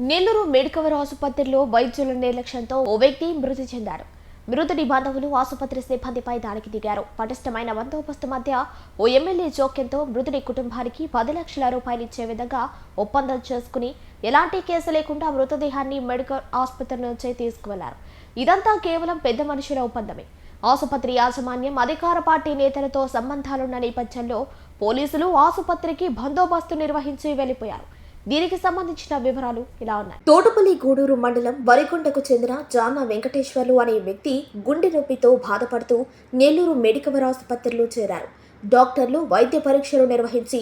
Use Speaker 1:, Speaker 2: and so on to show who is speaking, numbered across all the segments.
Speaker 1: Nellore Medicover ఆసుపత్రిలో వైద్యుల నిర్లక్ష్యంతో ఓ వ్యక్తి మృతి చెందాడు. మృతుడి బంధువులు ఆసుపత్రి సిబ్బందిపై దాడికి దిగారు. పటిష్టమైన బందోబస్తు మధ్య ఓ ఎమ్మెల్యే జోక్యంతో మృతుడి కుటుంబానికి 10 లక్షల రూపాయలు ఇచ్చే విధంగా ఒప్పందం చేసుకుని ఎలాంటి కేసు లేకుండా మృతదేహాన్ని మెడికల్ ఆసుపత్రి నుంచి తీసుకువెళ్లారు. ఇదంతా కేవలం పెద్ద మనుషుల ఒప్పందమే. ఆసుపత్రి యాజమాన్యం అధికార పార్టీ నేతలతో సంబంధాలున్న నేపథ్యంలో పోలీసులు ఆసుపత్రికి బందోబస్తు నిర్వహించి వెళ్లిపోయారు. దీనికి సంబంధించిన వివరాలు ఇలా ఉన్నాయి. తోటపల్లి గూడూరు మండలం వరికొండకు చెందిన జానా వెంకటేశ్వర్లు అనే వ్యక్తి గుండె నొప్పితో బాధపడుతూ నెల్లూరు మెడికవర్ ఆసుపత్రిలో చేరారు. డాక్టర్లు వైద్య పరీక్షలు నిర్వహించి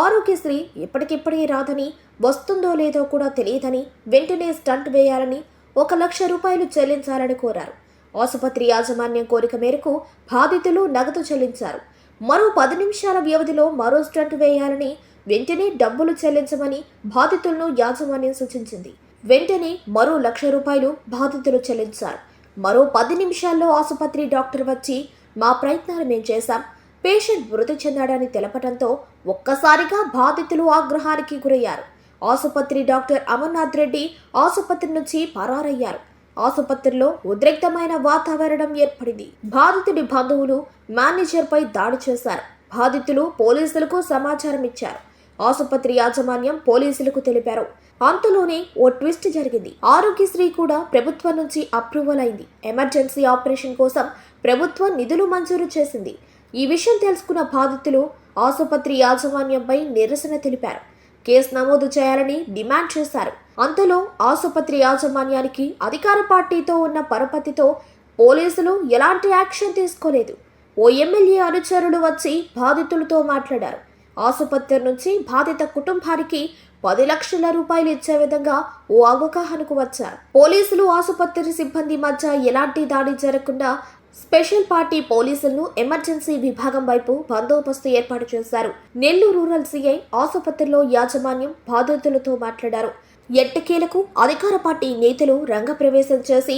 Speaker 1: ఆరోగ్యశ్రీ ఇప్పటికిప్పుడే రాదని, వస్తుందో లేదో కూడా తెలియదని, వెంటనే స్టంట్ వేయాలని 1 లక్ష రూపాయలు చెల్లించాలని కోరారు. ఆసుపత్రి యాజమాన్యం కోరిక మేరకు బాధితులు నగదు చెల్లించారు. మరో 10 నిమిషాల వ్యవధిలో మరో స్టంట్ వేయాలని, వెంటనే డబ్బులు చెల్లించమని బాధితులను యాజమాన్యం సూచించింది. వెంటనే మరో 1 లక్ష రూపాయలు బాధితులు చెల్లించారు. మరో 10 నిమిషాల్లో ఆసుపత్రి డాక్టర్ వచ్చి మా ప్రయత్నాలు మేం చేశాం, పేషెంట్ మృతి చెందాడని తెలపడంతో ఒక్కసారిగా బాధితులు ఆగ్రహానికి గురయ్యారు. ఆసుపత్రి డాక్టర్ అమర్నాథ్ రెడ్డి ఆసుపత్రి నుంచి పరారయ్యారు. ఆసుపత్రిలో ఉద్రిక్తమైన వాతావరణం ఏర్పడింది. బాధితుడి బంధువులు మేనేజర్పై దాడి చేశారు. బాధితులు పోలీసులకు సమాచారం ఇచ్చారు. ఆసుపత్రి యాజమాన్యం పోలీసులకు తెలిపారు. అంతలోనే ఓ ట్విస్ట్ జరిగింది. ఆరోగ్యశ్రీ కూడా ప్రభుత్వం నుంచి అప్రూవల్ అయింది. ఎమర్జెన్సీ ఆపరేషన్ కోసం ప్రభుత్వం నిధులు మంజూరు చేసింది. ఈ విషయం తెలుసుకున్న బాధితులు ఆసుపత్రి యాజమాన్యంపై నిరసన తెలిపారు. కేసు నమోదు చేయాలని డిమాండ్ చేశారు. అంతలో ఆసుపత్రి యాజమాన్యానికి అధికార పార్టీతో ఉన్న పరపతితో పోలీసులు ఎలాంటి యాక్షన్ తీసుకోలేదు. ఓ ఎమ్మెల్యే అనుచరులు వచ్చి బాధితులతో మాట్లాడారు. ఆసుపత్రి నుంచి బాధిత కుటుంబానికి 10 లక్షల రూపాయలు ఇచ్చే విధంగా ఓ అవగాహనకు వచ్చారు. పోలీసులు ఆసుపత్రి సిబ్బంది మధ్య ఎలాంటి దాడి జరగకుండా స్పెషల్ పార్టీ పోలీసులను ఎమర్జెన్సీ విభాగం వైపు బందోబస్తు ఏర్పాటు చేశారు. నెల్లూరు రూరల్ సీఐ ఆసుపత్రిలో యాజమాన్యం బాధితులతో మాట్లాడారు. ఎట్టకేలకు అధికార పార్టీ నేతలు రంగప్రవేశం చేసి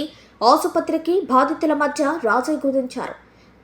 Speaker 1: ఆసుపత్రికి బాధితుల మధ్య రాజీ కుదించారు.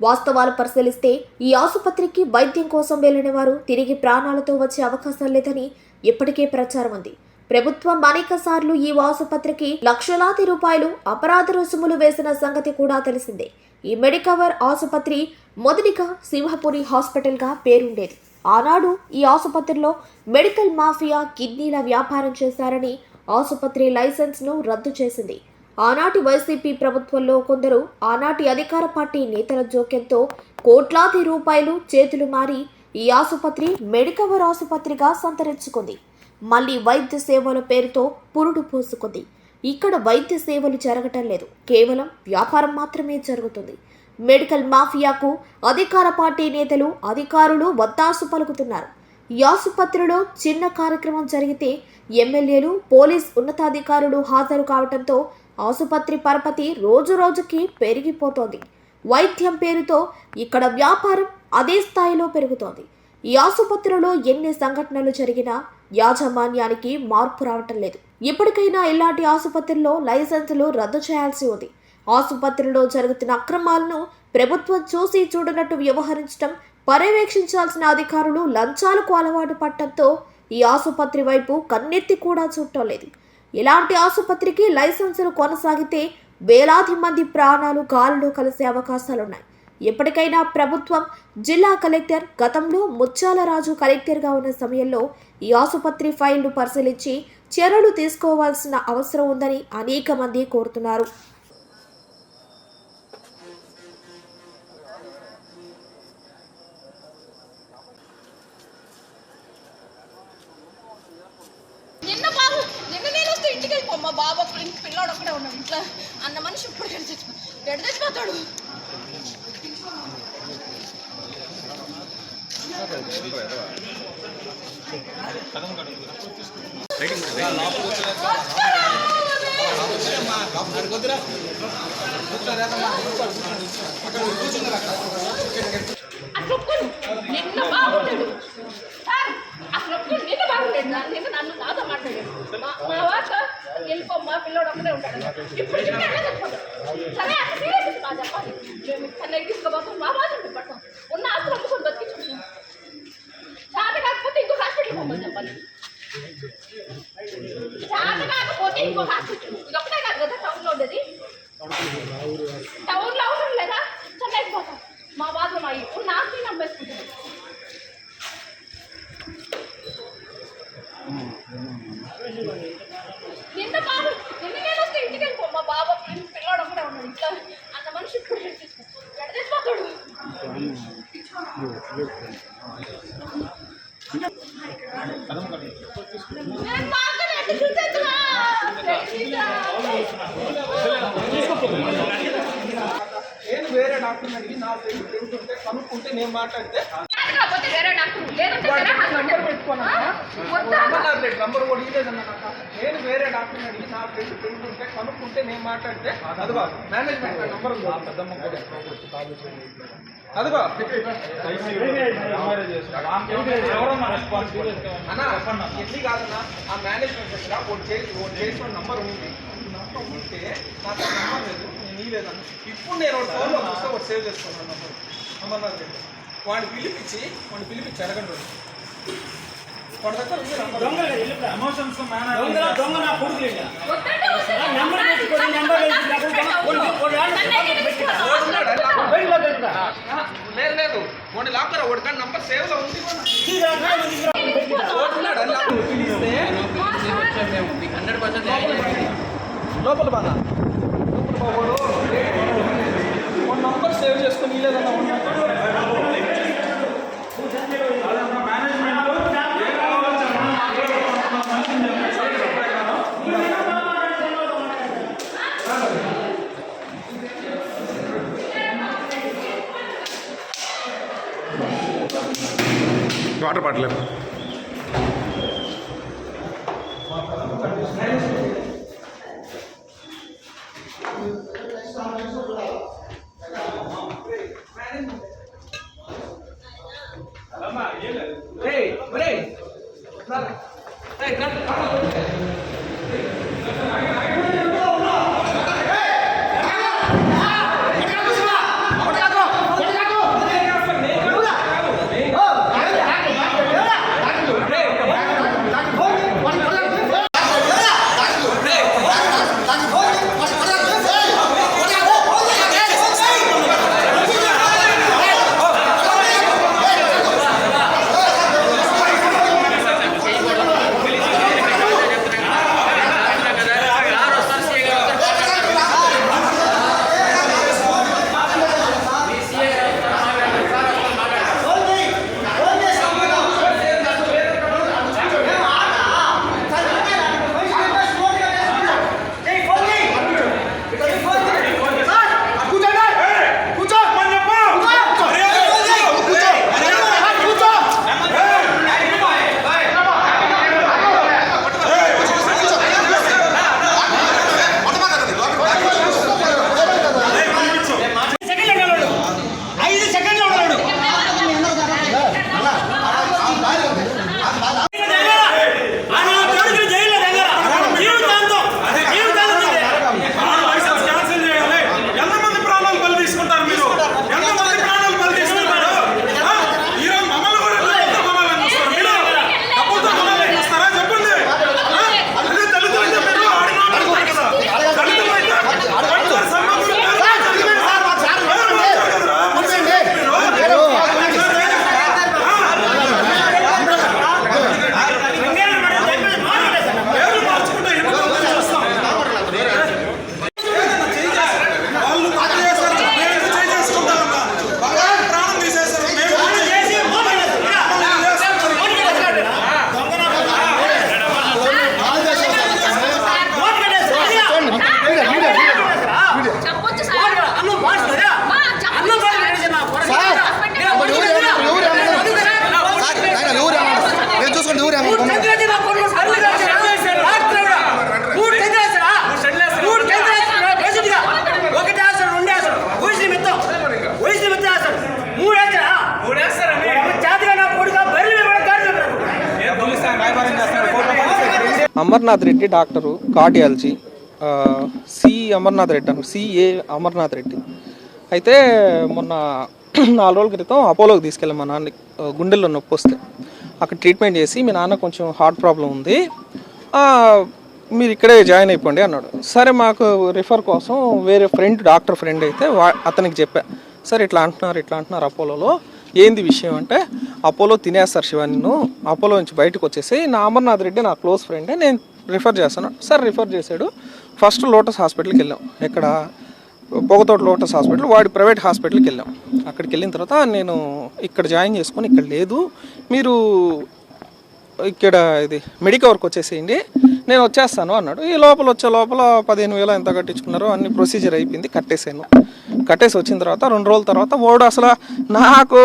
Speaker 1: వాస్తవాలు పరిశీలిస్తే ఈ ఆసుపత్రికి వైద్యం కోసం వెళ్లిన వారు తిరిగి ప్రాణాలతో వచ్చే అవకాశం లేదని ఇప్పటికే ప్రచారం ఉంది. ప్రభుత్వం అనేక సార్లు ఈ ఆసుపత్రికి లక్షలాది రూపాయలు అపరాధ రుసుములు వేసిన సంగతి కూడా తెలిసిందే. ఈ మెడికవర్ ఆసుపత్రి మొదటిగా సింహపురి హాస్పిటల్గా పేరుండేది. ఆనాడు ఈ ఆసుపత్రిలో మెడికల్ మాఫియా కిడ్నీల వ్యాపారం చేశారని ఆసుపత్రి లైసెన్స్ను రద్దు చేసింది. ఆనాటి వైసీపీ ప్రభుత్వంలో కొందరు ఆనాటి అధికార పార్టీ నేతల జోక్యంతో కోట్లాది రూపాయలు చేతులు మారి ఈ ఆసుపత్రి మెడికవర్ ఆసుపత్రిగా సంతరించుకుంది. మళ్లీ వైద్య సేవల పేరుతో పురుడు పోసుకుంది. ఇక్కడ వైద్య సేవలు జరగటం లేదు, కేవలం వ్యాపారం మాత్రమే జరుగుతుంది. మెడికల్ మాఫియాకు అధికార పార్టీ నేతలు, అధికారులు వత్తాసు పలుకుతున్నారు. ఈ ఆసుపత్రిలో చిన్న కార్యక్రమం జరిగితే ఎమ్మెల్యేలు, పోలీస్ ఉన్నతాధికారులు హాజరు కావడంతో ఆసుపత్రి పరపతి రోజు రోజుకి పెరిగిపోతోంది. వైద్యం పేరుతో ఇక్కడ వ్యాపారం అదే స్థాయిలో పెరుగుతోంది. ఈ ఆసుపత్రిలో ఎన్ని సంఘటనలు జరిగినా యాజమాన్యానికి మార్పు రావటం లేదు. ఇప్పటికైనా ఇలాంటి ఆసుపత్రిలో లైసెన్సులు రద్దు చేయాల్సి ఉంది. ఆసుపత్రిలో జరుగుతున్న అక్రమాలను ప్రభుత్వం చూసి చూడనట్టు వ్యవహరించడం, పర్యవేక్షించాల్సిన అధికారులు లంచాలకు అలవాటు పడటంతో ఈ ఆసుపత్రి వైపు కన్నెత్తి కూడా చూడటం లేదు. ఇలాంటి ఆసుపత్రికి లైసెన్సులు కొనసాగితే వేలాది మంది ప్రాణాలు గాలిలో కలిసే అవకాశాలున్నాయి. ఎప్పటికైనా ప్రభుత్వం, జిల్లా కలెక్టర్, గతంలో ముత్యాలరాజు కలెక్టర్గా ఉన్న సమయంలో ఈ ఆసుపత్రి ఫైళ్లు పరిశీలించి చర్యలు తీసుకోవాల్సిన అవసరం ఉందని అనేక మంది కోరుతున్నారు.
Speaker 2: మా బాబు పిల్లాడు ఒక్కడే ఉన్నాడు ఇంట్లో. అన్న మనిషి ఇప్పుడు చచ్చిపోతాడు. నిన్న బాగుంటాడు సార్, అసలు నిన్న బాగుంటాడు. నిన్న నన్ను నాతో మాట్లాడాడు. మా వాట వెళ్ళిపోమ్మా, పిల్లోడు ఒక్కడే ఉంటాడు. ఇప్పుడు సరే అసలు సీరియస్ బాగా చెప్పాలి. మేము చెన్నైకి తీసుకోబోతాం, మా బాధ పడతాం. ఉన్న ఆస్తులు అమ్ముకొని బతికించుకుంటాం. చాలా కాకపోతే ఇంకొక హాస్పిటల్కి పోమని చెప్పాలి. చాలా కాకపోతే ఇంకొక హాస్పిటల్ ఇది ఒకటే కాదు కదా టౌన్లో ఉండేది. టౌన్లో అవసరం లేదా చెన్నైపోతాం మా బాధలు మా ఇప్పుడు నాకు నమ్మేసుకుంటాను. నిన్న బాబు నిన్న నేను వస్తే ఇంటికి వెళ్ళిపో మా బాబు పిల్లవాడు ఒకటే ఉన్నాడు ఇంట్లో అంత మనిషి ఇప్పుడు ఎడ తెచ్చిపోతాడు.
Speaker 3: నేను వేరే డాక్టర్ని అడిగి నా ఫ్రెండ్ ఉంటే కనుక్కుంటే నేను మాట్లాడితే
Speaker 2: కాకపోతే వేరే డాక్టర్ లేదంటే వేరే
Speaker 3: నంబర్ పెట్టుకున్నా నంబర్ కూడా ఇలేదన్న. నేను వేరే డాక్టర్ని అడిగి నా ఫ్రెండ్ ఉంటే కనుక్కుంటే నేను మాట్లాడితే అదిగో మేనేజ్మెంట్ నంబర్ ఉంది అదిగో అన్నా ఎట్లీ కాదన్నా ఆ మేనేజ్మెంట్ దగ్గర ఒకటి చేసిన నంబర్ ఉంది. నంబర్ ఉంటే నాకు ఆ నంబర్ లేదు నేను ఇలేదన్న. ఇప్పుడు నేను ఒక ఫోన్లో చూస్తే ఒకటి సేవ్ చేసుకున్నాను నంబర్ అమర్నాథ్ రెడ్డి. వాడిని పిలిపించి అడగండి వాడి దగ్గర ఉంది నంబర్. లేదు వాడి లాక్కర్ ఒకటి కానీ నంబర్ సేవ్ లో ఉంది. లోపల బాగా వన్ నంబర్ సేవ్ చేసుకుని లేదన్నా
Speaker 4: water bottle
Speaker 3: Amarnath Reddy doctor cardiology C Amarnath Reddy అన్న సిఏ అమర్నాథ్ రెడ్డి అయితే మొన్న 4 రోజుల క్రితం అపోలోకి తీసుకెళ్ళాం మా నాన్న గుండెల్లో నొప్పి వస్తే అక్కడ ట్రీట్మెంట్ చేసి మీ నాన్న కొంచెం హార్ట్ ప్రాబ్లం ఉంది, మీరు ఇక్కడే జాయిన్ అయిపోండి అన్నాడు. సరే మాకు రిఫర్ కోసం వేరే ఫ్రెండ్, డాక్టర్ ఫ్రెండ్ అయితే అతనికి చెప్పా, సరే ఇట్లా అంటున్నారు అపోలోలో, ఏంది విషయం అంటే అపోలో తినేస్తారు శివ, నిన్ను అపోలో నుంచి బయటకు వచ్చేసి నా అమర్నాథ్ రెడ్డి నా క్లోజ్ ఫ్రెండే, నేను రిఫర్ చేస్తాను. సరే రిఫర్ చేశాడు. ఫస్ట్ లోటస్ హాస్పిటల్కి వెళ్ళాం, ఎక్కడ పొగతోట లోటస్ హాస్పిటల్, వాడి ప్రైవేట్ హాస్పిటల్కి వెళ్ళాం. అక్కడికి వెళ్ళిన తర్వాత నేను ఇక్కడ జాయిన్ చేసుకొని ఇక్కడ లేదు, మీరు ఇక్కడ ఇది మెడికవర్కి వచ్చేసేయండి, నేను వచ్చేస్తాను అన్నాడు. ఈ లోపల 15,000 ఎంత కట్టించుకున్నారో అన్ని ప్రొసీజర్ అయిపోయింది, కట్టేసి వచ్చిన తర్వాత 2 రోజుల తర్వాత వాడు అసలు నాకు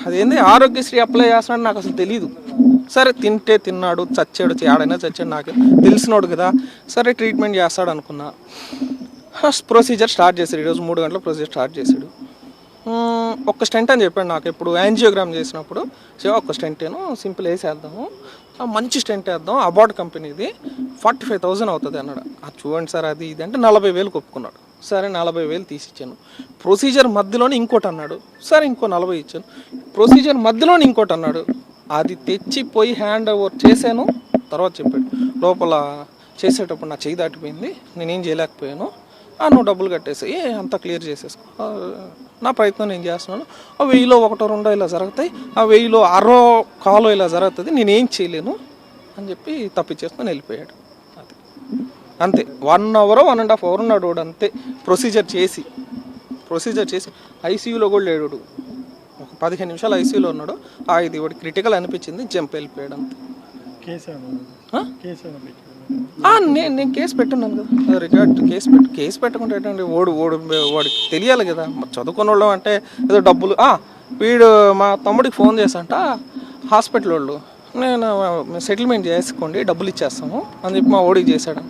Speaker 3: అదేంది ఆరోగ్యశ్రీ అప్లై చేస్తున్నాడు నాకు అసలు తెలీదు. సరే తింటే తిన్నాడు, చచ్చాడు, ఆడైనా చచ్చాడు, నాకు తెలిసినోడు కదా, సరే ట్రీట్మెంట్ చేస్తాడు అనుకున్నా. ప్రొసీజర్ స్టార్ట్ చేశాడు, ఈరోజు 3 గంటల ప్రొసీజర్ స్టార్ట్ చేశాడు. ఒక్క స్టెంట్ అని చెప్పాడు నాకు, ఎప్పుడు యాంజియోగ్రామ్ చేసినప్పుడు, ఒక్క స్టెంటేను సింపుల్ వేసేద్దాము, మంచి స్టెంట్ వేద్దాం, అబార్డ్ కంపెనీది, 45,000 అవుతుంది అన్నాడు. అది చూడండి సార్ అది ఇది అంటే 40,000 ఒప్పుకున్నాడు. సరే 40,000 తీసిచ్చాను. ప్రొసీజర్ మధ్యలోనే ఇంకోటి అన్నాడు, సరే ఇంకో 40 ఇచ్చాను. ప్రొసీజర్ మధ్యలోనే ఇంకోటి అన్నాడు, అది తెచ్చిపోయి హ్యాండ్ ఓవర్ చేశాను. తర్వాత చెప్పాడు, లోపల చేసేటప్పుడు నా చెయ్యి దాటిపోయింది, నేనేం చేయలేకపోయాను, నువ్వు డబ్బులు కట్టేసి అంతా క్లియర్ చేసేసుకో, నా ప్రయత్నం నేను చేస్తున్నాను, 1000లో 1-2 ఇలా జరుగుతాయి, 1000లో 60 ఇలా జరుగుతుంది, నేనేం చేయలేను అని చెప్పి తప్పించేసుకొని వెళ్ళిపోయాడు. అది అంతే, 1 అవర్ 1.5 అవర్ ఉన్నాడు వాడు, అంతే ప్రొసీజర్ చేసి ఐసీయూలో కూడా లేడు, ఒక 15 నిమిషాలు ఐసీయూలో ఉన్నాడు. ఇది వాడు క్రిటికల్ అనిపించింది, జంప్ వెళ్ళిపోయాడు అంతే. నేను కేసు పెట్టున్నాను కదా, రికార్డ్ కేసు పెట్టుకుంటే ఏంటండి, వాడికి తెలియాలి కదా, చదువుకున్న వాళ్ళం అంటే ఏదో డబ్బులు. వీడు మా తమ్ముడికి ఫోన్ చేసంట హాస్పిటల్ వాళ్ళు, నేను సెటిల్మెంట్ చేసుకోండి డబ్బులు ఇచ్చేస్తాము అని చెప్పి మా ఓడికి చేశాడు.